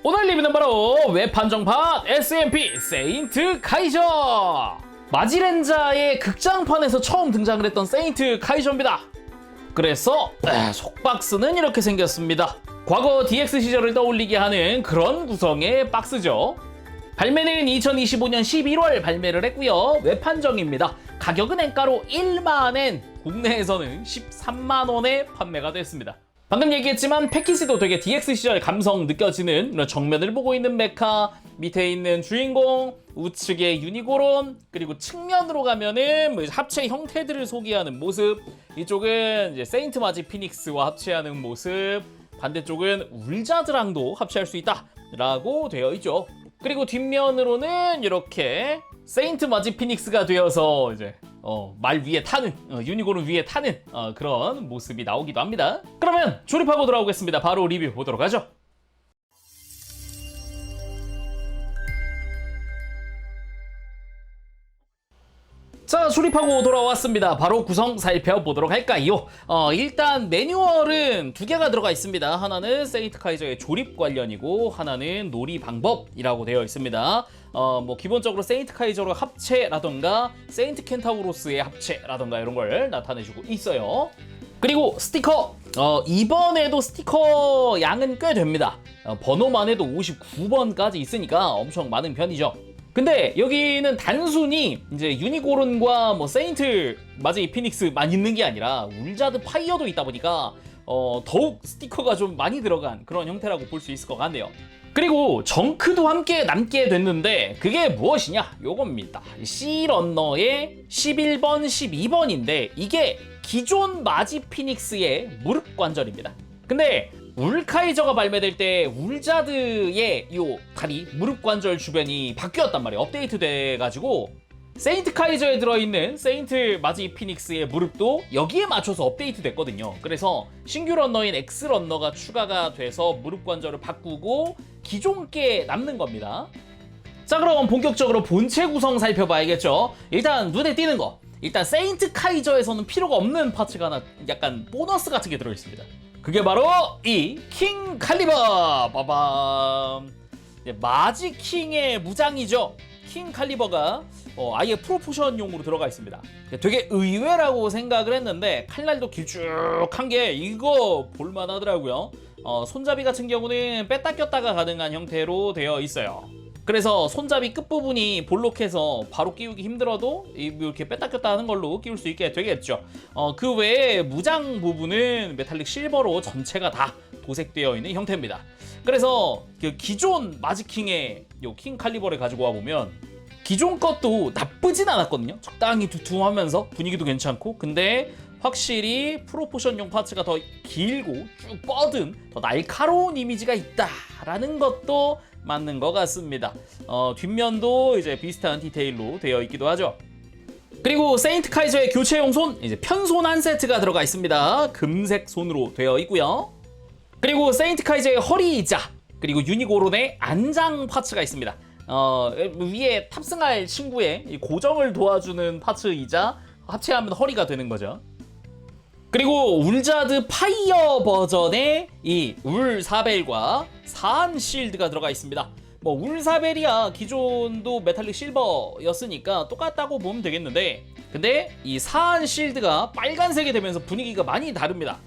오늘 리뷰는 바로 웹한정판 SMP 세인트 카이저! 마지렌자의 극장판에서 처음 등장을 했던 세인트 카이저입니다. 그래서 속박스는 이렇게 생겼습니다. 과거 DX 시절을 떠올리게 하는 그런 구성의 박스죠. 발매는 2025년 11월 발매를 했고요. 웹한정입니다. 가격은 엔가로 1만엔, 국내에서는 13만원에 판매가 됐습니다. 방금 얘기했지만 패키지도 되게 DX 시절 감성 느껴지는 이런 정면을 보고 있는 메카, 밑에 있는 주인공, 우측의 유니고론, 그리고 측면으로 가면은 뭐 합체 형태들을 소개하는 모습, 이쪽은 이제 세인트 마지 피닉스와 합체하는 모습, 반대쪽은 울자드랑도 합체할 수 있다 라고 되어 있죠. 그리고 뒷면으로는 이렇게 세인트 마지 피닉스가 되어서 이제 말 위에 타는, 유니고론 위에 타는 그런 모습이 나오기도 합니다. 그러면 조립하고 돌아오겠습니다. 바로 리뷰 보도록 하죠. 자, 조립하고 돌아왔습니다. 바로 구성 살펴보도록 할까요? 일단 매뉴얼은 두 개가 들어가 있습니다. 하나는 세인트 카이저의 조립 관련이고 하나는 놀이 방법이라고 되어 있습니다. 뭐 기본적으로 세인트 카이저로 합체라던가 세인트 켄타우로스의 합체라던가 이런 걸 나타내주고 있어요. 그리고 스티커! 이번에도 스티커 양은 꽤 됩니다. 번호만 해도 59번까지 있으니까 엄청 많은 편이죠. 근데 여기는 단순히 이제 유니고론과 뭐 세인트 마지 피닉스만 있는 게 아니라 울자드 파이어도 있다 보니까 더욱 스티커가 좀 많이 들어간 그런 형태라고 볼 수 있을 것 같네요. 그리고 정크도 함께 남게 됐는데 그게 무엇이냐? 요겁니다. C런너의 11번, 12번인데 이게 기존 마지 피닉스의 무릎 관절입니다. 근데 울카이저가 발매될 때 울자드의 요 다리, 무릎 관절 주변이 바뀌었단 말이에요. 업데이트 돼가지고 세인트 카이저에 들어있는 세인트 마지 피닉스의 무릎도 여기에 맞춰서 업데이트 됐거든요. 그래서 신규 런너인 X 런너가 추가가 돼서 무릎 관절을 바꾸고 기존 게 남는 겁니다. 자, 그럼 본격적으로 본체 구성 살펴봐야겠죠. 일단 눈에 띄는 거, 일단 세인트 카이저에서는 필요가 없는 파츠가 하나 약간 보너스 같은 게 들어있습니다. 그게 바로 이 킹 칼리버! 빠밤! 마지 킹의 무장이죠. 킹 칼리버가 아예 프로포션용으로 들어가 있습니다. 되게 의외라고 생각을 했는데 칼날도 길쭉한 게 이거 볼만하더라고요. 손잡이 같은 경우는 뺐다 꼈다가 가능한 형태로 되어 있어요. 그래서 손잡이 끝부분이 볼록해서 바로 끼우기 힘들어도 이렇게 뺐다 꼈다 하는 걸로 끼울 수 있게 되겠죠. 그 외에 무장 부분은 메탈릭 실버로 전체가 다 도색되어 있는 형태입니다. 그래서 그 기존 마지킹의 요 킹 칼리버를 가지고 와보면 기존 것도 나쁘진 않았거든요. 적당히 두툼하면서 분위기도 괜찮고, 근데 확실히 프로포션용 파츠가 더 길고 쭉 뻗은 더 날카로운 이미지가 있다라는 것도 맞는 것 같습니다. 뒷면도 이제 비슷한 디테일로 되어 있기도 하죠. 그리고 세인트 카이저의 교체용 손, 이제 편손 한 세트가 들어가 있습니다. 금색 손으로 되어 있고요. 그리고 세인트 카이저의 허리이자 그리고 유니고론의 안장 파츠가 있습니다. 위에 탑승할 친구의 이 고정을 도와주는 파츠이자 합체하면 허리가 되는 거죠. 그리고 울자드 파이어 버전의 이 울사벨과 사한 실드가 들어가 있습니다. 뭐 울사벨이야 기존도 메탈릭 실버였으니까 똑같다고 보면 되겠는데, 근데 이 사한 실드가 빨간색이 되면서 분위기가 많이 다릅니다.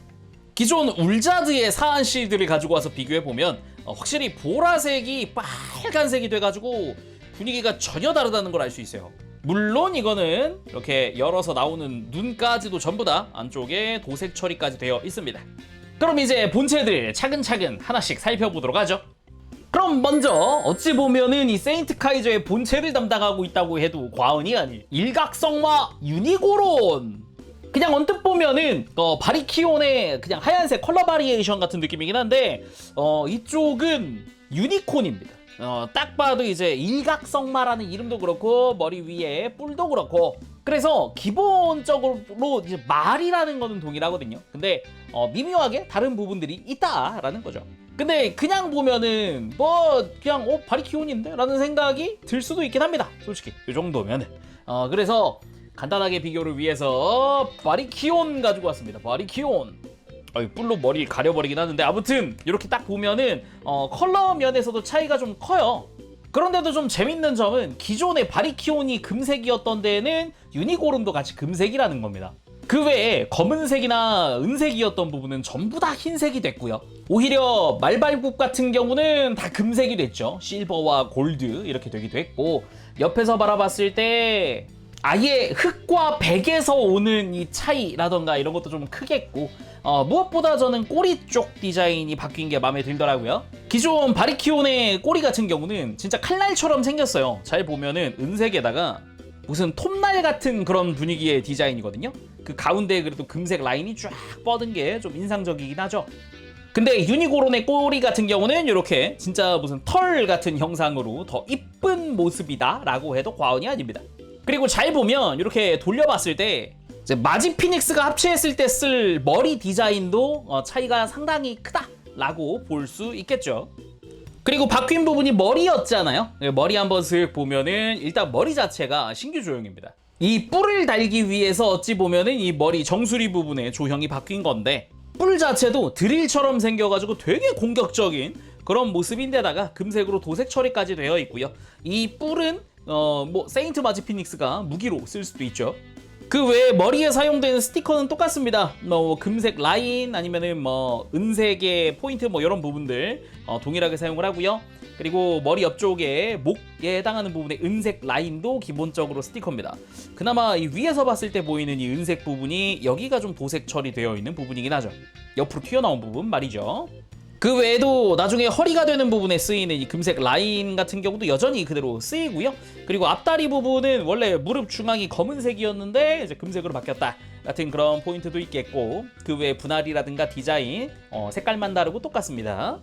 기존 울자드의 사한 실드를 가지고 와서 비교해보면 확실히 보라색이 빨간색이 돼가지고 분위기가 전혀 다르다는 걸 알 수 있어요. 물론 이거는 이렇게 열어서 나오는 눈까지도 전부 다 안쪽에 도색 처리까지 되어 있습니다. 그럼 이제 본체들 차근차근 하나씩 살펴보도록 하죠. 그럼 먼저 어찌 보면은 이 세인트 카이저의 본체를 담당하고 있다고 해도 과언이 아닐 일각성마 유니고론! 그냥 언뜻 보면은 바리키온의 그냥 하얀색 컬러 바리에이션 같은 느낌이긴 한데 이쪽은 유니콘입니다. 딱 봐도 이제 일각성마라는 이름도 그렇고 머리 위에 뿔도 그렇고, 그래서 기본적으로 이제 말이라는 거는 동일하거든요. 근데 미묘하게 다른 부분들이 있다라는 거죠. 근데 그냥 보면은 뭐 그냥 바리키온인데? 라는 생각이 들 수도 있긴 합니다. 솔직히 이 정도면은. 그래서 간단하게 비교를 위해서 바리키온 가지고 왔습니다. 바리키온. 뿔로 머리를 가려버리긴 하는데 아무튼 이렇게 딱 보면은 컬러 면에서도 차이가 좀 커요. 그런데도 좀 재밌는 점은 기존의 바리키온이 금색이었던 데에는 유니고론도 같이 금색이라는 겁니다. 그 외에 검은색이나 은색이었던 부분은 전부 다 흰색이 됐고요. 오히려 말발굽 같은 경우는 다 금색이 됐죠. 실버와 골드 이렇게 되기도 했고, 옆에서 바라봤을 때 아예 흑과 백에서 오는 이 차이라던가 이런 것도 좀 크겠고, 무엇보다 저는 꼬리 쪽 디자인이 바뀐 게 마음에 들더라고요. 기존 바리키온의 꼬리 같은 경우는 진짜 칼날처럼 생겼어요. 잘 보면은 은색에다가 무슨 톱날 같은 그런 분위기의 디자인이거든요. 그 가운데에 그래도 금색 라인이 쫙 뻗은 게 좀 인상적이긴 하죠. 근데 유니고론의 꼬리 같은 경우는 이렇게 진짜 무슨 털 같은 형상으로 더 이쁜 모습이다 라고 해도 과언이 아닙니다. 그리고 잘 보면 이렇게 돌려봤을 때 이제 마지 피닉스가 합체했을 때 쓸 머리 디자인도 차이가 상당히 크다라고 볼 수 있겠죠. 그리고 바뀐 부분이 머리였잖아요. 머리 한번 슥 보면은 일단 머리 자체가 신규 조형입니다. 이 뿔을 달기 위해서 어찌 보면은 이 머리 정수리 부분에 조형이 바뀐 건데, 뿔 자체도 드릴처럼 생겨가지고 되게 공격적인 그런 모습인데다가 금색으로 도색 처리까지 되어 있고요. 이 뿔은 뭐 세인트 마지 피닉스가 무기로 쓸 수도 있죠. 그 외에 머리에 사용되는 스티커는 똑같습니다. 금색 라인 아니면은 뭐 은색의 포인트 뭐 이런 부분들 동일하게 사용을 하고요. 그리고 머리 옆쪽에 목에 해당하는 부분의 은색 라인도 기본적으로 스티커입니다. 그나마 이 위에서 봤을 때 보이는 이 은색 부분이 여기가 좀 도색 처리되어 있는 부분이긴 하죠. 옆으로 튀어나온 부분 말이죠. 그 외에도 나중에 허리가 되는 부분에 쓰이는 이 금색 라인 같은 경우도 여전히 그대로 쓰이고요. 그리고 앞다리 부분은 원래 무릎 중앙이 검은색이었는데 이제 금색으로 바뀌었다 같은 그런 포인트도 있겠고, 그 외에 분할이라든가 디자인 색깔만 다르고 똑같습니다.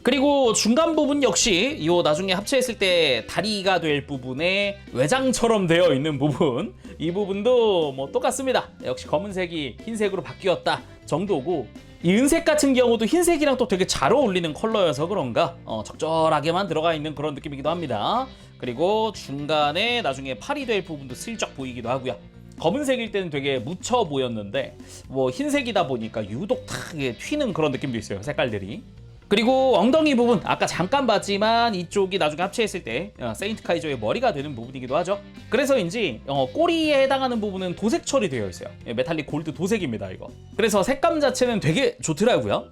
그리고 중간 부분 역시 요 나중에 합체했을 때 다리가 될 부분에 외장처럼 되어 있는 부분, 이 부분도 뭐 똑같습니다. 역시 검은색이 흰색으로 바뀌었다 정도고, 이 은색 같은 경우도 흰색이랑 또 되게 잘 어울리는 컬러여서 그런가 적절하게만 들어가 있는 그런 느낌이기도 합니다. 그리고 중간에 나중에 팔이 될 부분도 슬쩍 보이기도 하고요. 검은색일 때는 되게 묻혀 보였는데 뭐 흰색이다 보니까 유독 탁 튀는 그런 느낌도 있어요, 색깔들이. 그리고 엉덩이 부분 아까 잠깐 봤지만 이쪽이 나중에 합체했을 때 세인트 카이저의 머리가 되는 부분이기도 하죠. 그래서인지 꼬리에 해당하는 부분은 도색 처리되어 있어요. 메탈릭 골드 도색입니다, 이거. 그래서 색감 자체는 되게 좋더라고요.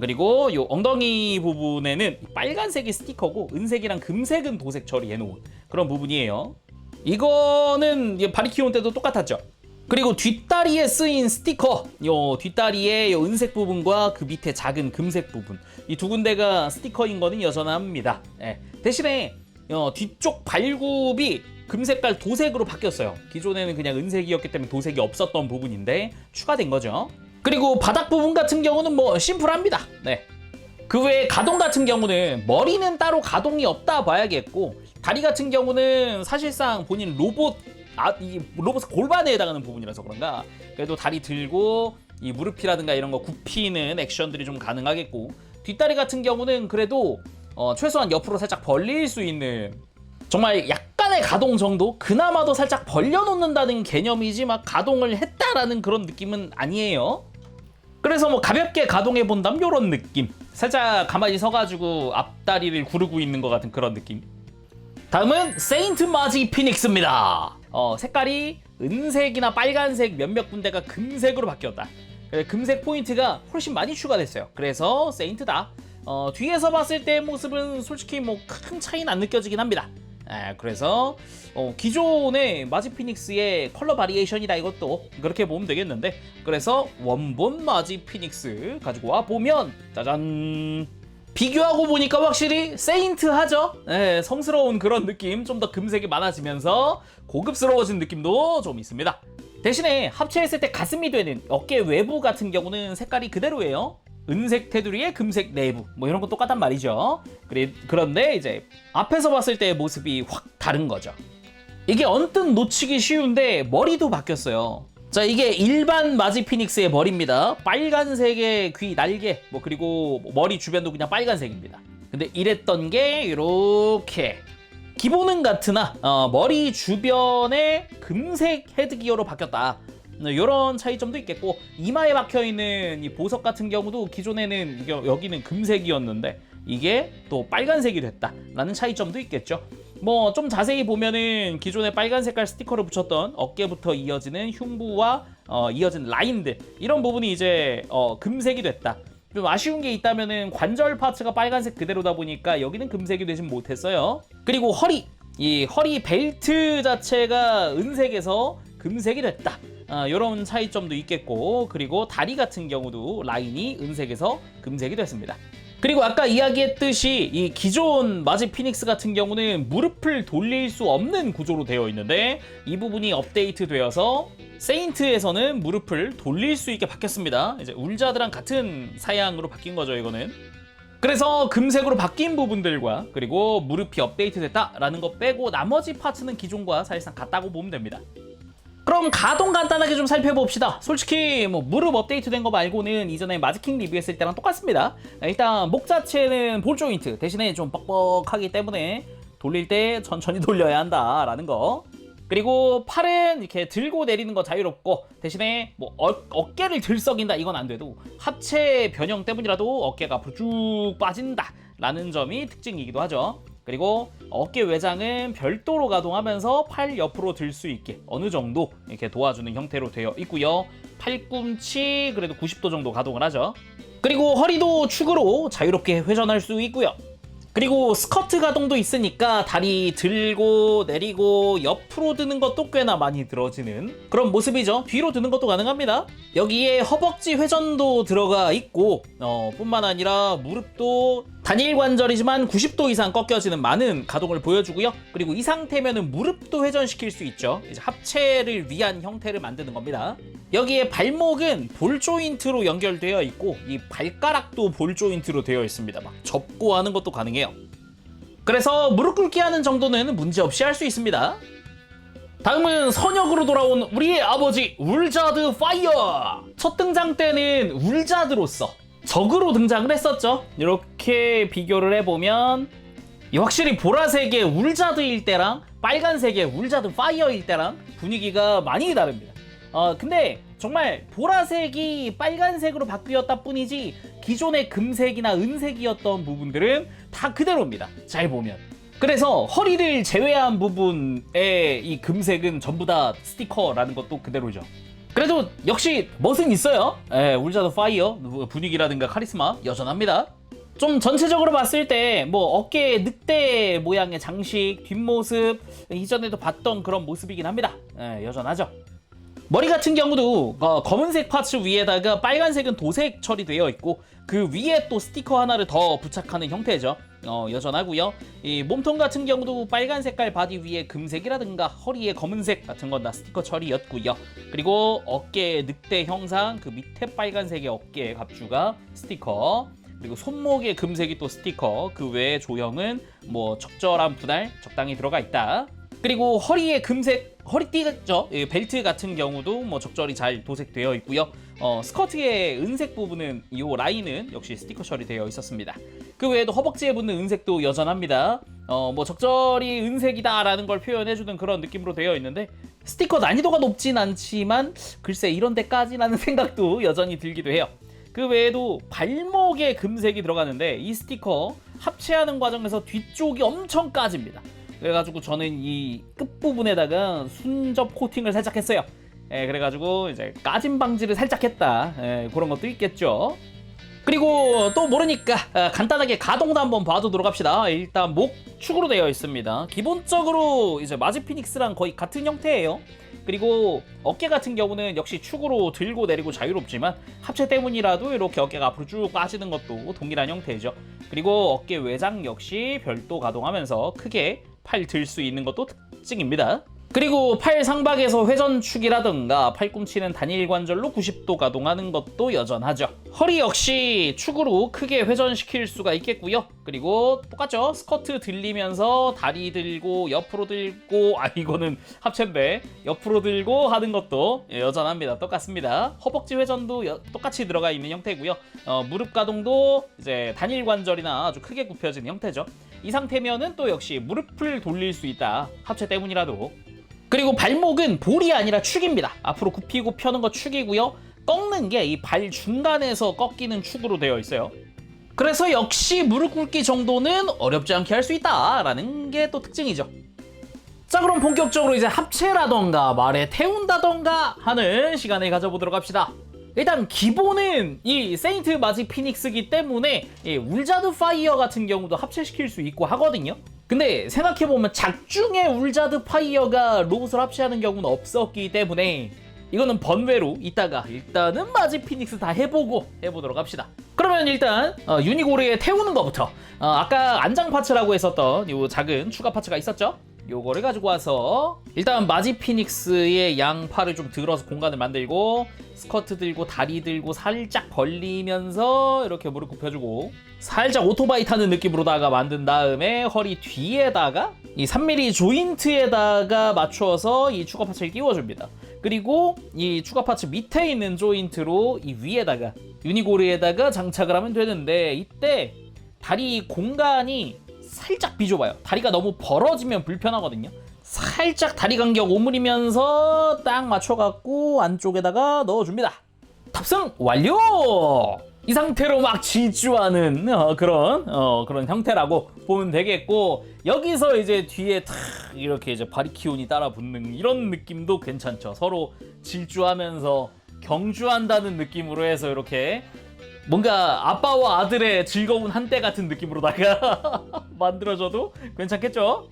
그리고 요 엉덩이 부분에는 빨간색이 스티커고 은색이랑 금색은 도색 처리해 놓은 그런 부분이에요. 이거는 바리키온 때도 똑같았죠. 그리고 뒷다리에 쓰인 스티커, 요 뒷다리의 요 은색 부분과 그 밑에 작은 금색 부분, 이 두 군데가 스티커인 거는 여전합니다. 대신에 뒤쪽 발굽이 금색깔 도색으로 바뀌었어요. 기존에는 그냥 은색이었기 때문에 도색이 없었던 부분인데 추가된 거죠. 그리고 바닥 부분 같은 경우는 뭐 심플합니다. 그 외에 가동 같은 경우는 머리는 따로 가동이 없다 봐야겠고, 다리 같은 경우는 사실상 본인 이 로봇 골반에 해당하는 부분이라서 그런가 그래도 다리 들고 이 무릎이라든가 이런 거 굽히는 액션들이 좀 가능하겠고, 뒷다리 같은 경우는 그래도 최소한 옆으로 살짝 벌릴 수 있는 정말 약간의 가동 정도? 그나마도 살짝 벌려놓는다는 개념이지 막 가동을 했다라는 그런 느낌은 아니에요. 그래서 뭐 가볍게 가동해본다면 이런 느낌, 살짝 가만히 서가지고 앞다리를 구르고 있는 것 같은 그런 느낌. 다음은 세인트 마지 피닉스입니다. 색깔이 은색이나 빨간색 몇몇 군데가 금색으로 바뀌었다. 금색 포인트가 훨씬 많이 추가됐어요. 그래서 세인트다. 뒤에서 봤을 때의 모습은 솔직히 뭐 큰 차이는 안 느껴지긴 합니다. 그래서 기존의 마지 피닉스의 컬러 바리에이션이다, 이것도 그렇게 보면 되겠는데, 그래서 원본 마지 피닉스 가지고 와 보면 짜잔, 비교하고 보니까 확실히 세인트하죠. 성스러운 그런 느낌, 좀 더 금색이 많아지면서 고급스러워진 느낌도 좀 있습니다. 대신에 합체했을 때 가슴이 되는 어깨 외부 같은 경우는 색깔이 그대로예요. 은색 테두리에 금색 내부, 뭐 이런 거 똑같단 말이죠. 그런데 이제 앞에서 봤을 때의 모습이 확 다른 거죠. 이게 언뜻 놓치기 쉬운데 머리도 바뀌었어요. 자, 이게 일반 마지 피닉스의 머리입니다. 빨간색의 귀, 날개, 뭐 그리고 머리 주변도 그냥 빨간색입니다. 근데 이랬던 게 이렇게 기본은 같으나 머리 주변에 금색 헤드기어로 바뀌었다. 이런 차이점도 있겠고, 이마에 박혀있는 이 보석 같은 경우도 기존에는 여기는 금색이었는데 이게 또 빨간색이 됐다라는 차이점도 있겠죠. 뭐 좀 자세히 보면은 기존에 빨간 색깔 스티커를 붙였던 어깨부터 이어지는 흉부와 이어진 라인들, 이런 부분이 이제 금색이 됐다. 좀 아쉬운 게 있다면은 관절 파츠가 빨간색 그대로다 보니까 여기는 금색이 되진 못했어요. 그리고 이 허리 벨트 자체가 은색에서 금색이 됐다. 이런 차이점도 있겠고, 그리고 다리 같은 경우도 라인이 은색에서 금색이 됐습니다. 그리고 아까 이야기했듯이 이 기존 마지 피닉스 같은 경우는 무릎을 돌릴 수 없는 구조로 되어 있는데, 이 부분이 업데이트되어서 세인트에서는 무릎을 돌릴 수 있게 바뀌었습니다. 이제 울자드랑 같은 사양으로 바뀐 거죠, 이거는. 그래서 금색으로 바뀐 부분들과 그리고 무릎이 업데이트됐다라는 거 빼고 나머지 파츠는 기존과 사실상 같다고 보면 됩니다. 그럼 가동 간단하게 좀 살펴봅시다. 솔직히 뭐 무릎 업데이트된 거 말고는 이전에 마지킹 리뷰했을 때랑 똑같습니다. 일단 목 자체는 볼 조인트 대신에 좀 뻑뻑하기 때문에 돌릴 때 천천히 돌려야 한다라는 거. 그리고 팔은 이렇게 들고 내리는 거 자유롭고, 대신에 뭐 어깨를 들썩인다 이건 안 돼도 하체 변형 때문이라도 어깨가 앞으로 쭉 빠진다 라는 점이 특징이기도 하죠. 그리고 어깨 외장은 별도로 가동하면서 팔 옆으로 들 수 있게 어느 정도 이렇게 도와주는 형태로 되어 있고요. 팔꿈치 그래도 90도 정도 가동을 하죠. 그리고 허리도 축으로 자유롭게 회전할 수 있고요. 그리고 스커트 가동도 있으니까 다리 들고 내리고 옆으로 드는 것도 꽤나 많이 들어지는 그런 모습이죠. 뒤로 드는 것도 가능합니다. 여기에 허벅지 회전도 들어가 있고 뿐만 아니라 무릎도 단일 관절이지만 90도 이상 꺾여지는 많은 가동을 보여주고요. 그리고 이 상태면은 무릎도 회전시킬 수 있죠. 이제 합체를 위한 형태를 만드는 겁니다. 여기에 발목은 볼 조인트로 연결되어 있고 이 발가락도 볼 조인트로 되어 있습니다. 막 접고 하는 것도 가능해요. 그래서 무릎 꿇기 하는 정도는 문제없이 할 수 있습니다. 다음은 선역으로 돌아온 우리의 아버지 울자드 파이어! 첫 등장 때는 울자드로서 적으로 등장을 했었죠. 이렇게 비교를 해보면 확실히 보라색의 울자드일 때랑 빨간색의 울자드 파이어일 때랑 분위기가 많이 다릅니다. 근데 정말 보라색이 빨간색으로 바뀌었다 뿐이지 기존의 금색이나 은색이었던 부분들은 다 그대로입니다. 잘 보면. 그래서 허리를 제외한 부분의 이 금색은 전부 다 스티커라는 것도 그대로죠. 그래도 역시 멋은 있어요. 울자드 파이어 분위기라든가 카리스마 여전합니다. 좀 전체적으로 봤을 때 뭐 어깨에 늑대 모양의 장식, 뒷모습 이전에도 봤던 그런 모습이긴 합니다. 여전하죠. 머리 같은 경우도 검은색 파츠 위에다가 빨간색은 도색 처리되어 있고 그 위에 또 스티커 하나를 더 부착하는 형태죠. 여전하고요. 이 몸통 같은 경우도 빨간 색깔 바디 위에 금색이라든가 허리에 검은색 같은 건 다 스티커 처리였고요. 그리고 어깨 늑대 형상 그 밑에 빨간색의 어깨 갑주가 스티커, 그리고 손목에 금색이 또 스티커, 그 외에 조형은 뭐 적절한 분할 적당히 들어가 있다. 그리고 허리에 금색 허리띠죠. 벨트 같은 경우도 뭐 적절히 잘 도색되어 있고요. 스커트의 은색 부분은 이 라인은 역시 스티커 처리되어 있었습니다. 그 외에도 허벅지에 붙는 은색도 여전합니다. 뭐 적절히 은색이다라는 걸 표현해주는 그런 느낌으로 되어 있는데 스티커 난이도가 높진 않지만 글쎄 이런 데까지라는 생각도 여전히 들기도 해요. 그 외에도 발목에 금색이 들어가는데 이 스티커 합체하는 과정에서 뒤쪽이 엄청 까집니다. 그래가지고 저는 이 끝부분에다가 순접 코팅을 살짝 했어요. 그래가지고 이제 까짐 방지를 살짝 했다. 그런 것도 있겠죠. 그리고 또 모르니까 간단하게 가동도 한번 봐주도록 합시다. 일단 목 축으로 되어 있습니다. 기본적으로 이제 마지 피닉스랑 거의 같은 형태예요. 그리고 어깨 같은 경우는 역시 축으로 들고 내리고 자유롭지만 합체 때문이라도 이렇게 어깨가 앞으로 쭉 빠지는 것도 동일한 형태죠. 그리고 어깨 외장 역시 별도 가동하면서 크게 팔 들 수 있는 것도 특징입니다. 그리고 팔 상박에서 회전축이라든가 팔꿈치는 단일 관절로 90도 가동하는 것도 여전하죠. 허리 역시 축으로 크게 회전시킬 수가 있겠고요. 그리고 똑같죠. 스커트 들리면서 다리 들고 옆으로 들고 이거는 합체인데 옆으로 들고 하는 것도 여전합니다. 똑같습니다. 허벅지 회전도 똑같이 들어가 있는 형태고요. 무릎 가동도 이제 단일 관절이나 아주 크게 굽혀진 형태죠. 이 상태면은 또 역시 무릎을 돌릴 수 있다. 합체 때문이라도. 그리고 발목은 볼이 아니라 축입니다. 앞으로 굽히고 펴는 거 축이고요. 꺾는 게 이 발 중간에서 꺾이는 축으로 되어 있어요. 그래서 역시 무릎 꿇기 정도는 어렵지 않게 할 수 있다라는 게 또 특징이죠. 자, 그럼 본격적으로 이제 합체라던가 말에 태운다던가 하는 시간을 가져보도록 합시다. 일단 기본은 이 세인트 마지 피닉스기 때문에 이 울자드 파이어 같은 경우도 합체시킬 수 있고 하거든요. 근데 생각해보면 작중에 울자드 파이어가 로봇을 합체하는 경우는 없었기 때문에 이거는 번외로 이따가 일단은 마지 피닉스 다 해보도록 합시다. 그러면 일단 유니고르에 태우는 것부터 아까 안장 파츠라고 했었던 요 작은 추가 파츠가 있었죠? 요거를 가지고 와서 일단 마지 피닉스의 양팔을 좀 들어서 공간을 만들고 스커트 들고 다리 들고 살짝 벌리면서 이렇게 무릎 굽혀주고 살짝 오토바이 타는 느낌으로다가 만든 다음에 허리 뒤에다가 이 3mm 조인트에다가 맞춰서 이 추가 파츠를 끼워줍니다. 그리고 이 추가 파츠 밑에 있는 조인트로 이 위에다가 유니고르에다가 장착을 하면 되는데 이때 다리 공간이 살짝 비좁아요. 다리가 너무 벌어지면 불편하거든요. 살짝 다리 간격 오므리면서 딱 맞춰갖고 안쪽에다가 넣어줍니다. 탑승 완료! 이 상태로 막 질주하는 그런 형태라고 보면 되겠고, 여기서 이제 뒤에 탁 이렇게 이제 바리키온이 따라 붙는 이런 느낌도 괜찮죠. 서로 질주하면서 경주한다는 느낌으로 해서 이렇게 뭔가 아빠와 아들의 즐거운 한때 같은 느낌으로다가 만들어줘도 괜찮겠죠?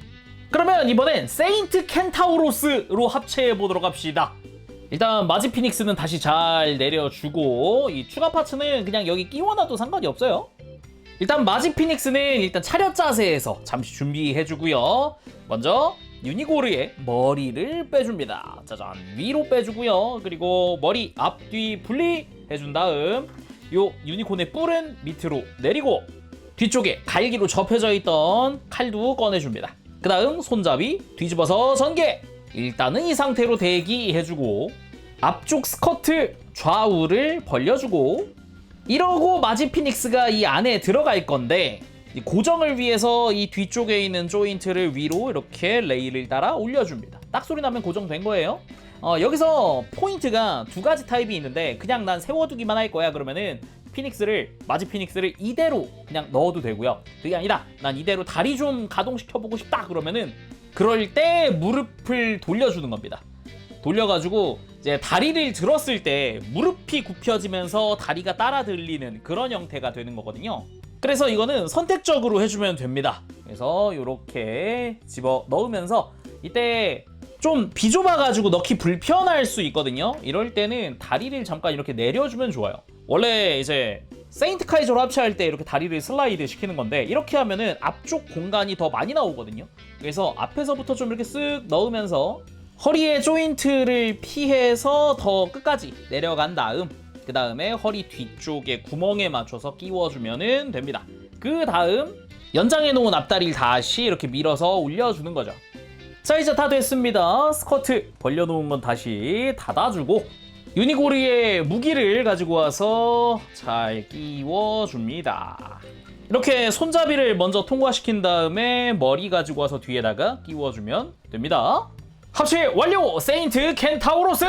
그러면 이번엔 세인트 켄타우로스로 합체해보도록 합시다. 일단 마지 피닉스는 다시 잘 내려주고 이 추가 파츠는 그냥 여기 끼워놔도 상관이 없어요. 일단 마지 피닉스는 일단 차렷 자세에서 잠시 준비해주고요. 먼저 유니고르의 머리를 빼줍니다. 짜잔, 위로 빼주고요. 그리고 머리 앞뒤 분리해준 다음 요 유니콘의 뿔은 밑으로 내리고 뒤쪽에 갈기로 접혀져 있던 칼도 꺼내줍니다. 그 다음 손잡이 뒤집어서 전개. 일단은 이 상태로 대기해주고 앞쪽 스커트 좌우를 벌려주고 이러고 마지 피닉스가 이 안에 들어갈 건데 이 고정을 위해서 이 뒤쪽에 있는 조인트를 위로 이렇게 레일을 따라 올려줍니다. 딱 소리 나면 고정된 거예요. 여기서 포인트가 두 가지 타입이 있는데 그냥 난 세워두기만 할 거야 그러면은 마지 피닉스를 이대로 그냥 넣어도 되고요. 그게 아니라 난 이대로 다리 좀 가동시켜보고 싶다 그러면은 그럴 때 무릎을 돌려주는 겁니다. 돌려가지고 이제 다리를 들었을 때 무릎이 굽혀지면서 다리가 따라 들리는 그런 형태가 되는 거거든요. 그래서 이거는 선택적으로 해주면 됩니다. 그래서 이렇게 집어 넣으면서 이때 좀 비좁아가지고 넣기 불편할 수 있거든요. 이럴 때는 다리를 잠깐 이렇게 내려주면 좋아요. 원래 이제 세인트 카이저로 합체할 때 이렇게 다리를 슬라이드 시키는 건데 이렇게 하면은 앞쪽 공간이 더 많이 나오거든요. 그래서 앞에서부터 좀 이렇게 쓱 넣으면서 허리의 조인트를 피해서 더 끝까지 내려간 다음 그 다음에 허리 뒤쪽에 구멍에 맞춰서 끼워주면 됩니다. 그 다음 연장해 놓은 앞다리를 다시 이렇게 밀어서 올려주는 거죠. 자, 이제 다 됐습니다. 스커트 벌려놓은 건 다시 닫아주고 유니고르의 무기를 가지고 와서 잘 끼워줍니다. 이렇게 손잡이를 먼저 통과시킨 다음에 머리 가지고 와서 뒤에다가 끼워주면 됩니다. 합체 완료! 세인트 켄타우로스!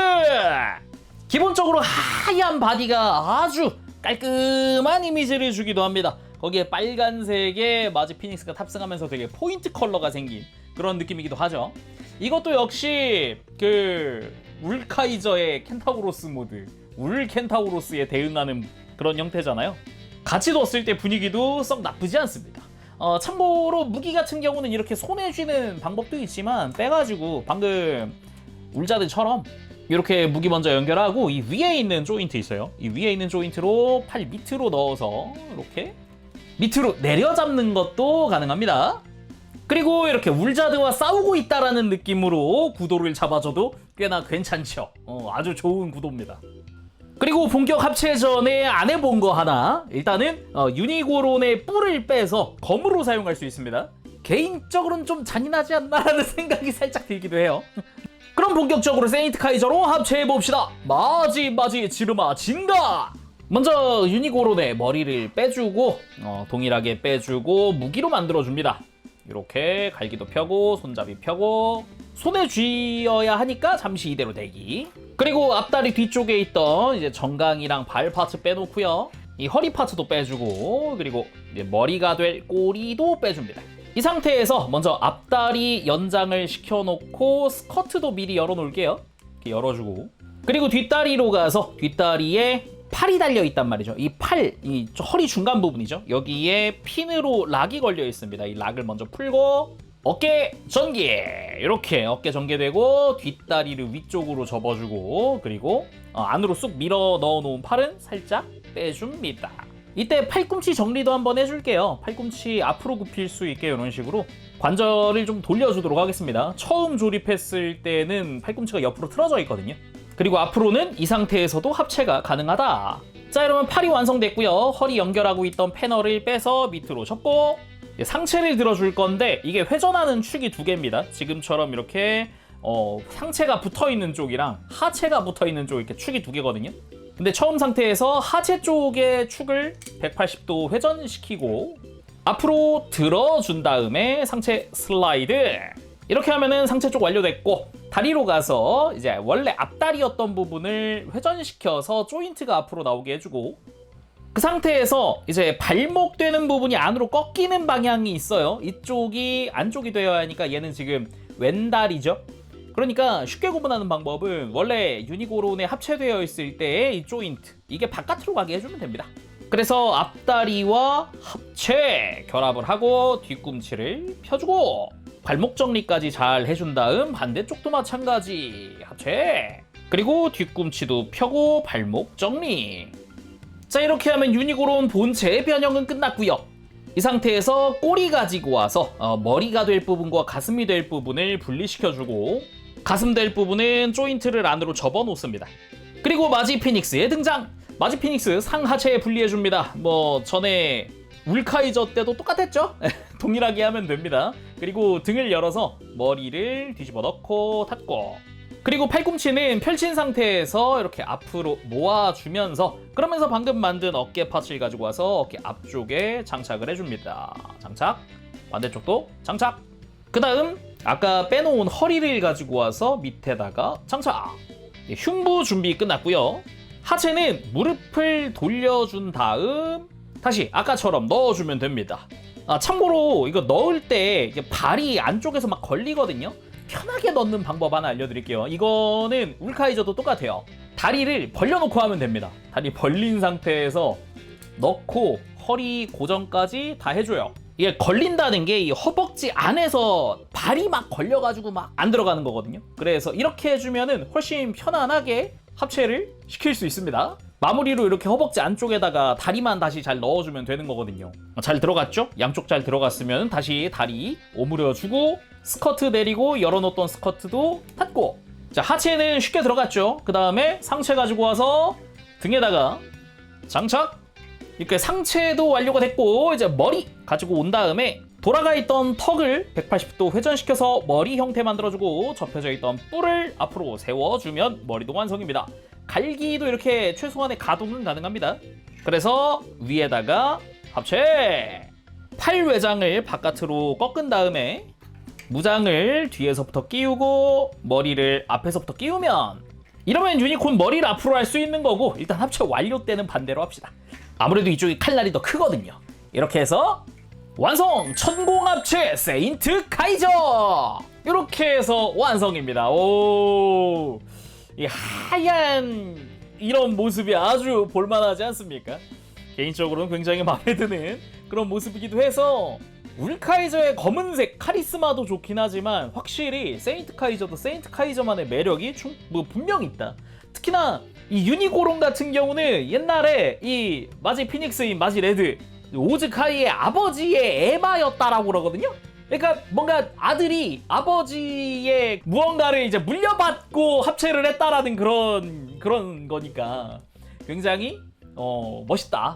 기본적으로 하얀 바디가 아주 깔끔한 이미지를 주기도 합니다. 거기에 빨간색의 마지 피닉스가 탑승하면서 되게 포인트 컬러가 생긴 그런 느낌이기도 하죠. 이것도 역시 그 울카이저의 켄타우로스 모드, 울 켄타우로스에 대응하는 그런 형태잖아요. 같이 뒀을 때 분위기도 썩 나쁘지 않습니다. 참고로 무기 같은 경우는 이렇게 손에 쥐는 방법도 있지만 빼가지고 방금 울자드처럼 이렇게 무기 먼저 연결하고 이 위에 있는 조인트 있어요. 이 위에 있는 조인트로 팔 밑으로 넣어서 이렇게 밑으로 내려잡는 것도 가능합니다. 그리고 이렇게 울자드와 싸우고 있다라는 느낌으로 구도를 잡아줘도 꽤나 괜찮죠. 아주 좋은 구도입니다. 그리고 본격 합체 전에 안 해본 거 하나, 일단은 유니고론의 뿔을 빼서 검으로 사용할 수 있습니다. 개인적으로는 좀 잔인하지 않나라는 생각이 살짝 들기도 해요. 그럼 본격적으로 세인트 카이저로 합체해봅시다. 마지 지르마 진가! 먼저 유니고론의 머리를 빼주고 동일하게 빼주고 무기로 만들어줍니다. 이렇게 갈기도 펴고 손잡이 펴고 손에 쥐어야 하니까 잠시 이대로 대기. 그리고 앞다리 뒤쪽에 있던 이제 정강이랑 발 파츠 빼놓고요. 이 허리 파츠도 빼주고 그리고 이제 머리가 될 꼬리도 빼줍니다. 이 상태에서 먼저 앞다리 연장을 시켜놓고 스커트도 미리 열어놓을게요. 이렇게 열어주고 그리고 뒷다리로 가서 뒷다리에 팔이 달려있단 말이죠. 이 팔, 이 허리 중간 부분이죠. 여기에 핀으로 락이 걸려 있습니다. 이 락을 먼저 풀고 어깨 전개, 이렇게 어깨 전개되고 뒷다리를 위쪽으로 접어주고 그리고 안으로 쑥 밀어 넣어놓은 팔은 살짝 빼줍니다. 이때 팔꿈치 정리도 한번 해줄게요. 팔꿈치 앞으로 굽힐 수 있게 이런 식으로 관절을 좀 돌려주도록 하겠습니다. 처음 조립했을 때는 팔꿈치가 옆으로 틀어져 있거든요. 그리고 앞으로는 이 상태에서도 합체가 가능하다. 자, 여러분 팔이 완성됐고요. 허리 연결하고 있던 패널을 빼서 밑으로 접고 상체를 들어줄 건데 이게 회전하는 축이 두 개입니다. 지금처럼 이렇게 상체가 붙어있는 쪽이랑 하체가 붙어있는 쪽 이렇게 축이 두 개거든요. 근데 처음 상태에서 하체 쪽의 축을 180도 회전시키고 앞으로 들어준 다음에 상체 슬라이드. 이렇게 하면은 상체 쪽 완료됐고 다리로 가서 이제 원래 앞다리였던 부분을 회전시켜서 조인트가 앞으로 나오게 해주고 그 상태에서 이제 발목 되는 부분이 안으로 꺾이는 방향이 있어요. 이쪽이 안쪽이 되어야 하니까 얘는 지금 왼다리죠. 그러니까 쉽게 구분하는 방법은 원래 유니고론에 합체되어 있을 때의 이 조인트 이게 바깥으로 가게 해주면 됩니다. 그래서 앞다리와 합체 결합을 하고 뒤꿈치를 펴주고 발목 정리까지 잘 해준 다음 반대쪽도 마찬가지 합체 그리고 뒤꿈치도 펴고 발목 정리. 자, 이렇게 하면 유니고론 본체 변형은 끝났고요. 이 상태에서 꼬리 가지고 와서 머리가 될 부분과 가슴이 될 부분을 분리시켜주고 가슴 될 부분은 조인트를 안으로 접어 놓습니다. 그리고 마지 피닉스의 등장. 마지 피닉스 상하체에 분리해줍니다. 뭐 전에 울카이저 때도 똑같았죠? 동일하게 하면 됩니다. 그리고 등을 열어서 머리를 뒤집어 넣고 닫고 그리고 팔꿈치는 펼친 상태에서 이렇게 앞으로 모아주면서 그러면서 방금 만든 어깨 파츠를 가지고 와서 어깨 앞쪽에 장착을 해줍니다. 장착, 반대쪽도 장착. 그 다음 아까 빼놓은 허리를 가지고 와서 밑에다가 장착. 흉부 준비 끝났고요. 하체는 무릎을 돌려준 다음 다시 아까처럼 넣어주면 됩니다. 참고로 이거 넣을 때 이게 발이 안쪽에서 막 걸리거든요. 편하게 넣는 방법 하나 알려드릴게요. 이거는 울카이저도 똑같아요. 다리를 벌려놓고 하면 됩니다. 다리 벌린 상태에서 넣고 허리 고정까지 다 해줘요. 이게 걸린다는 게 이 허벅지 안에서 발이 막 걸려가지고 막 안 들어가는 거거든요. 그래서 이렇게 해주면은 훨씬 편안하게 합체를 시킬 수 있습니다. 마무리로 이렇게 허벅지 안쪽에다가 다리만 다시 잘 넣어주면 되는 거거든요. 잘 들어갔죠? 양쪽 잘 들어갔으면 다시 다리 오므려주고 스커트 내리고 열어놓던 스커트도 닫고. 자, 하체는 쉽게 들어갔죠? 그 다음에 상체 가지고 와서 등에다가 장착. 이렇게 상체도 완료가 됐고 이제 머리 가지고 온 다음에 돌아가 있던 턱을 180도 회전시켜서 머리 형태 만들어주고 접혀져 있던 뿔을 앞으로 세워주면 머리도 완성입니다. 갈기도 이렇게 최소한의 가동은 가능합니다. 그래서 위에다가 합체! 팔 외장을 바깥으로 꺾은 다음에 무장을 뒤에서부터 끼우고 머리를 앞에서부터 끼우면 이러면 유니콘 머리를 앞으로 할 수 있는 거고 일단 합체 완료 때는 반대로 합시다. 아무래도 이쪽이 칼날이 더 크거든요. 이렇게 해서 완성! 천공합체 세인트 카이저! 이렇게 해서 완성입니다. 오, 이 하얀 이런 모습이 아주 볼만하지 않습니까? 개인적으로는 굉장히 마음에 드는 그런 모습이기도 해서 울카이저의 검은색 카리스마도 좋긴 하지만 확실히 세인트 카이저도 세인트 카이저만의 매력이 분명히 있다. 특히나 이 유니고론 같은 경우는 옛날에 이 마지 피닉스인 마지 레드 오즈카이의 아버지의 에바였다라고 그러거든요. 그러니까 뭔가 아들이 아버지의 무언가를 이제 물려받고 합체를 했다라는 그런 거니까 굉장히 멋있다.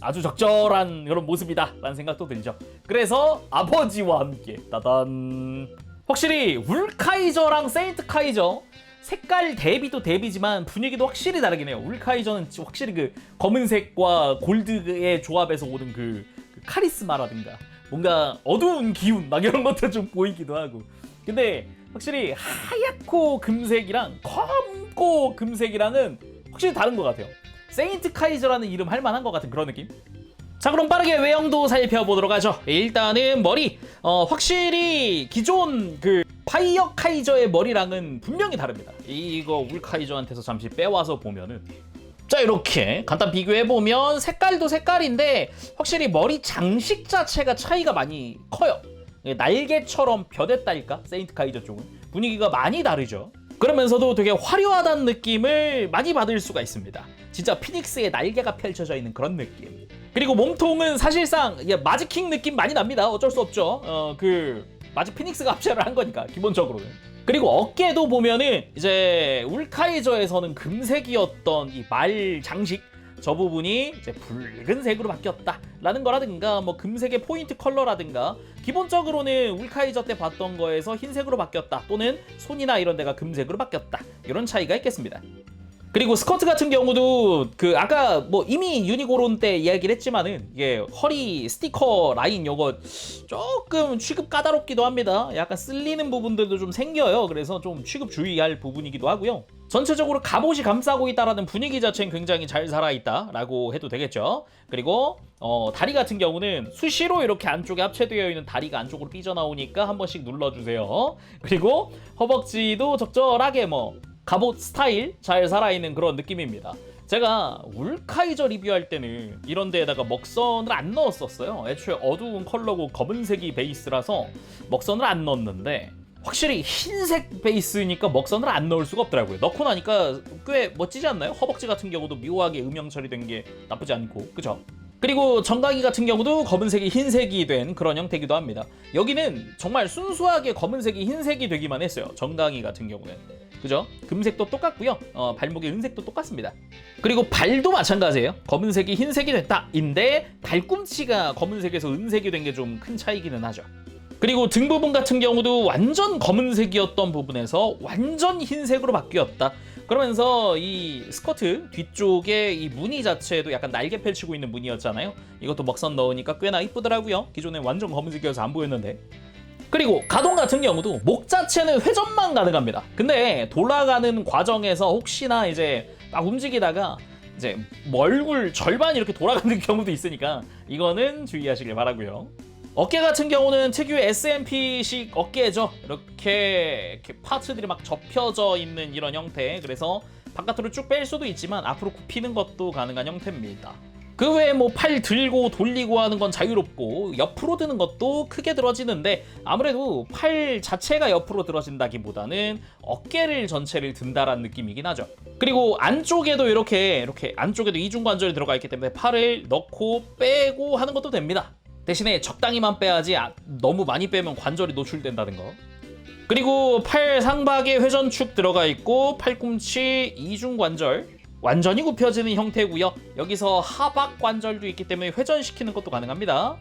아주 적절한 그런 모습이다 라는 생각도 들죠. 그래서 아버지와 함께 따단. 확실히 울카이저랑 세인트 카이저 색깔 대비도 대비지만 분위기도 확실히 다르긴 해요. 울카이저는 확실히 그 검은색과 골드의 조합에서 오는 그 카리스마라든가 뭔가 어두운 기운 막 이런 것도 좀 보이기도 하고. 근데 확실히 하얗고 금색이랑 검고 금색이랑은 확실히 다른 것 같아요. 세인트 카이저라는 이름 할 만한 것 같은 그런 느낌? 자, 그럼 빠르게 외형도 살펴보도록 하죠. 일단은 머리, 확실히 기존 그 파이어 카이저의 머리랑은 분명히 다릅니다. 이거 울 카이저한테서 잠시 빼와서 보면은, 자, 이렇게 간단 비교해보면 색깔도 색깔인데 확실히 머리 장식 자체가 차이가 많이 커요. 날개처럼 벼댔달까? 세인트 카이저 쪽은 분위기가 많이 다르죠. 그러면서도 되게 화려하다는 느낌을 많이 받을 수가 있습니다. 진짜 피닉스의 날개가 펼쳐져 있는 그런 느낌. 그리고 몸통은 사실상 마지킹 느낌 많이 납니다. 어쩔 수 없죠. 마지 피닉스가 합체를 한 거니까 기본적으로는. 그리고 어깨도 보면은 이제 울카이저에서는 금색이었던 이 말 장식, 저 부분이 이제 붉은색으로 바뀌었다라는 거라든가, 뭐 금색의 포인트 컬러라든가, 기본적으로는 울카이저 때 봤던 거에서 흰색으로 바뀌었다, 또는 손이나 이런 데가 금색으로 바뀌었다, 이런 차이가 있겠습니다. 그리고 스커트 같은 경우도 아까 뭐 이미 유니고론 때 이야기를 했지만은 이게 허리 스티커 라인 요거 조금 취급 까다롭기도 합니다. 약간 쓸리는 부분들도 좀 생겨요. 그래서 좀 취급 주의할 부분이기도 하고요. 전체적으로 갑옷이 감싸고 있다라는 분위기 자체는 굉장히 잘 살아있다라고 해도 되겠죠. 그리고 다리 같은 경우는 수시로 이렇게 안쪽에 합체되어 있는 다리가 안쪽으로 삐져나오니까 한 번씩 눌러주세요. 그리고 허벅지도 적절하게 뭐 갑옷 스타일 잘 살아있는 그런 느낌입니다. 제가 울카이저 리뷰할 때는 이런 데에다가 먹선을 안 넣었었어요. 애초에 어두운 컬러고 검은색이 베이스라서 먹선을 안 넣었는데, 확실히 흰색 베이스니까 먹선을 안 넣을 수가 없더라고요. 넣고 나니까 꽤 멋지지 않나요? 허벅지 같은 경우도 묘하게 음영 처리된 게 나쁘지 않고, 그죠? 그리고 정강이 같은 경우도 검은색이 흰색이 된 그런 형태이기도 합니다. 여기는 정말 순수하게 검은색이 흰색이 되기만 했어요. 정강이 같은 경우는. 그죠? 금색도 똑같고요. 발목의 은색도 똑같습니다. 그리고 발도 마찬가지예요. 검은색이 흰색이 됐다인데 발꿈치가 검은색에서 은색이 된 게 좀 큰 차이기는 하죠. 그리고 등 부분 같은 경우도 완전 검은색이었던 부분에서 완전 흰색으로 바뀌었다. 그러면서 이 스커트 뒤쪽에 이 무늬 자체도 약간 날개 펼치고 있는 무늬였잖아요. 이것도 먹선 넣으니까 꽤나 이쁘더라고요. 기존에 완전 검은색이어서 안 보였는데. 그리고 가동 같은 경우도 목 자체는 회전만 가능합니다. 근데 돌아가는 과정에서 혹시나 이제 막 움직이다가 이제 얼굴 절반이 이렇게 돌아가는 경우도 있으니까 이거는 주의하시길 바라고요. 어깨 같은 경우는 특유의 SMP식 어깨죠. 이렇게 파츠들이 막 접혀져 있는 이런 형태. 그래서 바깥으로 쭉 뺄 수도 있지만 앞으로 굽히는 것도 가능한 형태입니다. 그 외에 뭐 팔 들고 돌리고 하는 건 자유롭고, 옆으로 드는 것도 크게 들어지는데 아무래도 팔 자체가 옆으로 들어진다기보다는 어깨를 전체를 든다라는 느낌이긴 하죠. 그리고 안쪽에도 이렇게 안쪽에도 이중관절이 들어가 있기 때문에 팔을 넣고 빼고 하는 것도 됩니다. 대신에 적당히만 빼야지 너무 많이 빼면 관절이 노출된다는 거. 그리고 팔 상박에 회전축 들어가 있고 팔꿈치 이중관절 완전히 굽혀지는 형태고요. 여기서 하박 관절도 있기 때문에 회전시키는 것도 가능합니다.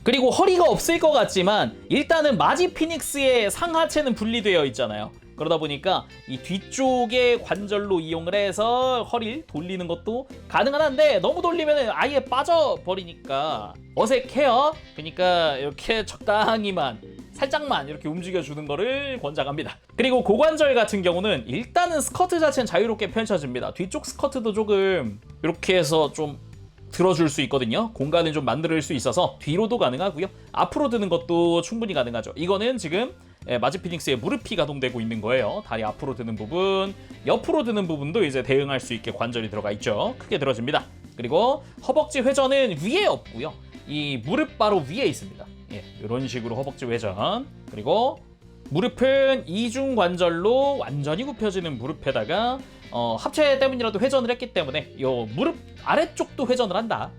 그리고 허리가 없을 것 같지만 일단은 마지 피닉스의 상하체는 분리되어 있잖아요. 그러다 보니까 이 뒤쪽의 관절로 이용을 해서 허리를 돌리는 것도 가능은 한데, 너무 돌리면 아예 빠져버리니까 어색해요. 그러니까 이렇게 적당히만 살짝만 이렇게 움직여주는 거를 권장합니다. 그리고 고관절 같은 경우는 일단은 스커트 자체는 자유롭게 펼쳐집니다. 뒤쪽 스커트도 조금 이렇게 해서 좀 들어줄 수 있거든요. 공간을 좀 만들 수 있어서 뒤로도 가능하고요. 앞으로 드는 것도 충분히 가능하죠. 이거는 지금 마지 피닉스의 무릎이 가동되고 있는 거예요. 다리 앞으로 드는 부분, 옆으로 드는 부분도 이제 대응할 수 있게 관절이 들어가 있죠. 크게 들어집니다. 그리고 허벅지 회전은 위에 없고요. 이 무릎 바로 위에 있습니다. 이런 식으로 허벅지 회전. 그리고 무릎은 이중 관절로 완전히 굽혀지는 무릎에다가 합체 때문이라도 회전을 했기 때문에 이 무릎 아래쪽도 회전을 한다.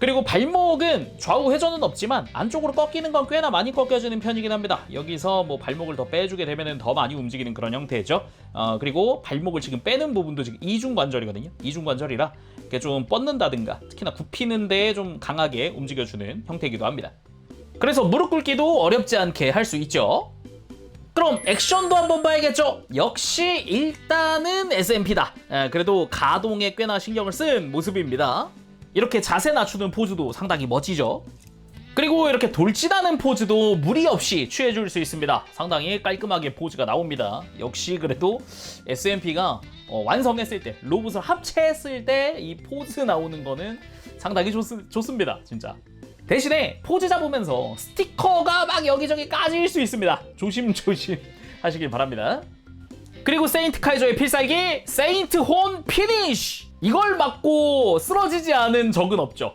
그리고 발목은 좌우 회전은 없지만 안쪽으로 꺾이는 건 꽤나 많이 꺾여지는 편이긴 합니다. 여기서 뭐 발목을 더 빼주게 되면 더 많이 움직이는 그런 형태죠. 그리고 발목을 지금 빼는 부분도 지금 이중관절이거든요. 이중관절이라 이렇게 좀 뻗는다든가 특히나 굽히는 데에 좀 강하게 움직여주는 형태이기도 합니다. 그래서 무릎 꿇기도 어렵지 않게 할 수 있죠. 그럼 액션도 한번 봐야겠죠. 역시 일단은 SMP다. 그래도 가동에 꽤나 신경을 쓴 모습입니다. 이렇게 자세 낮추는 포즈도 상당히 멋지죠. 그리고 이렇게 돌진하는 포즈도 무리 없이 취해줄 수 있습니다. 상당히 깔끔하게 포즈가 나옵니다. 역시 그래도 SMP가 완성했을 때, 로봇을 합체했을 때 이 포즈 나오는 거는 상당히 좋습니다. 진짜. 대신에 포즈 잡으면서 스티커가 막 여기저기 까질 수 있습니다. 조심조심 하시길 바랍니다. 그리고 세인트 카이저의 필살기 세인트 혼 피니쉬! 이걸 맞고 쓰러지지 않은 적은 없죠.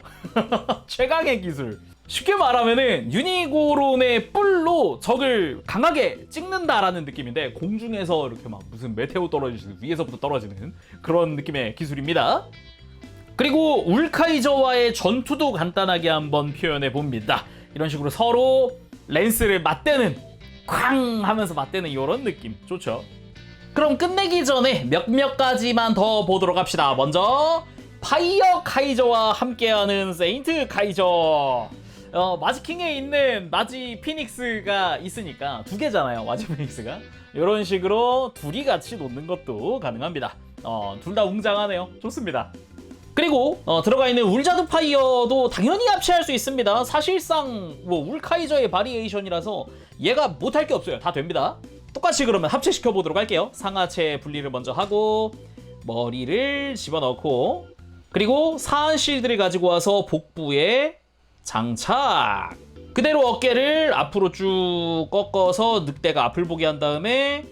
최강의 기술. 쉽게 말하면은 유니고론의 뿔로 적을 강하게 찍는다라는 느낌인데, 공중에서 이렇게 막 무슨 메테오 떨어지듯이 위에서부터 떨어지는 그런 느낌의 기술입니다. 그리고 울카이저와의 전투도 간단하게 한번 표현해 봅니다. 이런 식으로 서로 랜스를 맞대는, 쾅 하면서 맞대는 이런 느낌 좋죠. 그럼 끝내기 전에 몇몇 가지만 더 보도록 합시다. 먼저 파이어 카이저와 함께하는 세인트 카이저. 마지킹에 있는 마지 피닉스가 있으니까 두 개잖아요. 마지 피닉스가 이런 식으로 둘이 같이 놓는 것도 가능합니다. 둘 다 웅장하네요. 좋습니다. 그리고 들어가 있는 울자드 파이어도 당연히 합체할 수 있습니다. 사실상 뭐 울카이저의 바리에이션이라서 얘가 못할 게 없어요. 다 됩니다. 똑같이 그러면 합체시켜 보도록 할게요. 상하체 분리를 먼저 하고 머리를 집어넣고, 그리고 사한 실드를 가지고 와서 복부에 장착. 그대로 어깨를 앞으로 쭉 꺾어서 늑대가 앞을 보게 한 다음에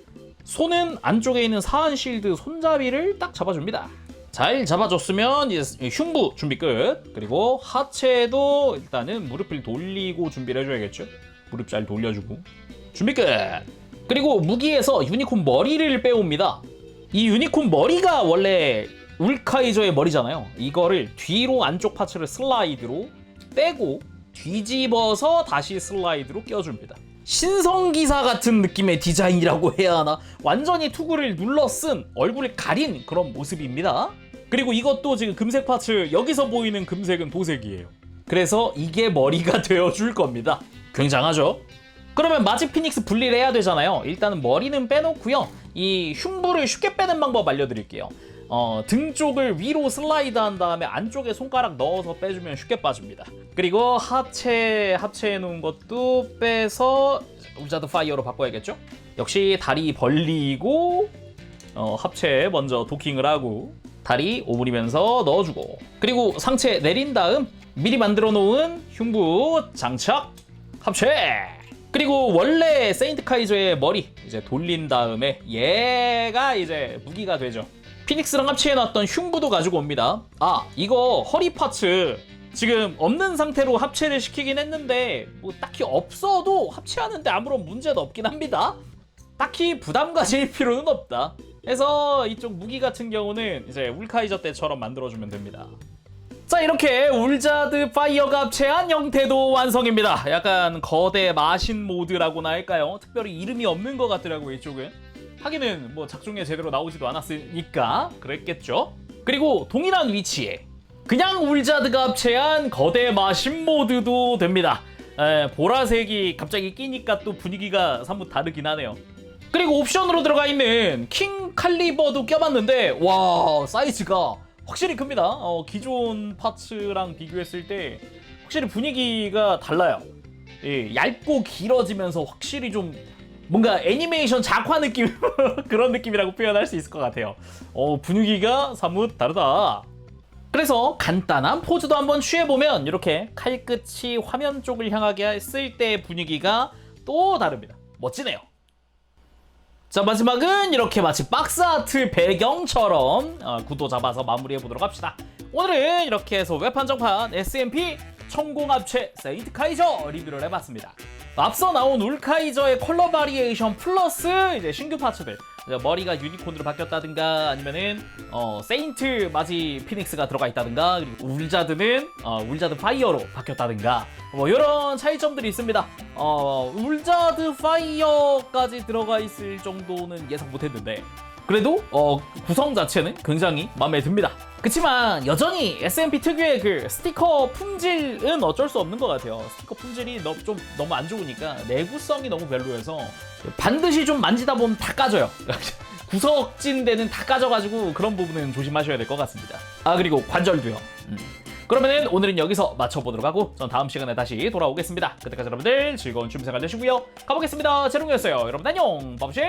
손은 안쪽에 있는 사한 실드 손잡이를 딱 잡아줍니다. 잘 잡아줬으면 이제 흉부 준비 끝. 그리고 하체도 일단은 무릎을 돌리고 준비를 해줘야겠죠. 무릎 잘 돌려주고 준비 끝. 그리고 무기에서 유니콘 머리를 빼옵니다. 이 유니콘 머리가 원래 울카이저의 머리잖아요. 이거를 뒤로 안쪽 파츠를 슬라이드로 빼고 뒤집어서 다시 슬라이드로 껴줍니다. 신성기사 같은 느낌의 디자인이라고 해야 하나? 완전히 투구를 눌러 쓴, 얼굴을 가린 그런 모습입니다. 그리고 이것도 지금 금색 파츠, 여기서 보이는 금색은 도색이에요. 그래서 이게 머리가 되어줄 겁니다. 굉장하죠? 그러면 마지 피닉스 분리를 해야 되잖아요. 일단은 머리는 빼놓고요. 이 흉부를 쉽게 빼는 방법 알려드릴게요. 등 쪽을 위로 슬라이드 한 다음에 안쪽에 손가락 넣어서 빼주면 쉽게 빠집니다. 그리고 합체해 놓은 것도 빼서 울자드 파이어로 바꿔야겠죠? 역시 다리 벌리고 합체 먼저 도킹을 하고 다리 오므리면서 넣어주고, 그리고 상체 내린 다음 미리 만들어 놓은 흉부 장착 합체. 그리고 원래 세인트 카이저의 머리 이제 돌린 다음에 얘가 이제 무기가 되죠. 피닉스랑 합체해놨던 흉부도 가지고 옵니다. 이거 허리 파츠 지금 없는 상태로 합체를 시키긴 했는데 뭐 딱히 없어도 합체하는데 아무런 문제도 없긴 합니다. 딱히 부담 가질 필요는 없다. 그래서 이쪽 무기 같은 경우는 이제 울카이저 때처럼 만들어주면 됩니다. 자, 이렇게 울자드 파이어가 합체한 형태도 완성입니다. 약간 거대 마신 모드라고나 할까요? 특별히 이름이 없는 것 같더라고요, 이쪽은. 하기는 뭐 작중에 제대로 나오지도 않았으니까 그랬겠죠. 그리고 동일한 위치에 그냥 울자드가 합체한 거대 마신 모드도 됩니다. 보라색이 갑자기 끼니까 또 분위기가 사뭇 다르긴 하네요. 그리고 옵션으로 들어가 있는 킹 칼리버도 껴봤는데 와, 사이즈가 확실히 큽니다. 기존 파츠랑 비교했을 때 확실히 분위기가 달라요. 얇고 길어지면서 확실히 좀 뭔가 애니메이션 작화 느낌 그런 느낌이라고 표현할 수 있을 것 같아요. 분위기가 사뭇 다르다. 그래서 간단한 포즈도 한번 취해보면 이렇게 칼끝이 화면 쪽을 향하게 했을 때 분위기가 또 다릅니다. 멋지네요. 자, 마지막은 이렇게 마치 박스 아트 배경처럼 구도 잡아서 마무리해보도록 합시다. 오늘은 이렇게 해서 웹한정판 SMP 천공합체 세인트 카이저 리뷰를 해봤습니다. 앞서 나온 울카이저의 컬러 바리에이션 플러스 이제 신규 파츠들, 머리가 유니콘으로 바뀌었다든가 아니면은 세인트 마지 피닉스가 들어가 있다든가, 그리고 울자드는 울자드 파이어로 바뀌었다든가 뭐 이런 차이점들이 있습니다. 울자드 파이어까지 들어가 있을 정도는 예상 못했는데 그래도 구성 자체는 굉장히 마음에 듭니다. 그치만 여전히 SMP 특유의 그 스티커 품질은 어쩔 수 없는 것 같아요. 스티커 품질이 좀 너무 안 좋으니까 내구성이 너무 별로여서 반드시 좀 만지다 보면 다 까져요. 구석진 데는 다 까져가지고 그런 부분은 조심하셔야 될 것 같습니다. 그리고 관절도요. 그러면은 오늘은 여기서 마쳐보도록 하고 전 다음 시간에 다시 돌아오겠습니다. 그때까지 여러분들 즐거운 취미생활 되시고요. 가보겠습니다. 재롱이었어요. 여러분 안녕. 바보시.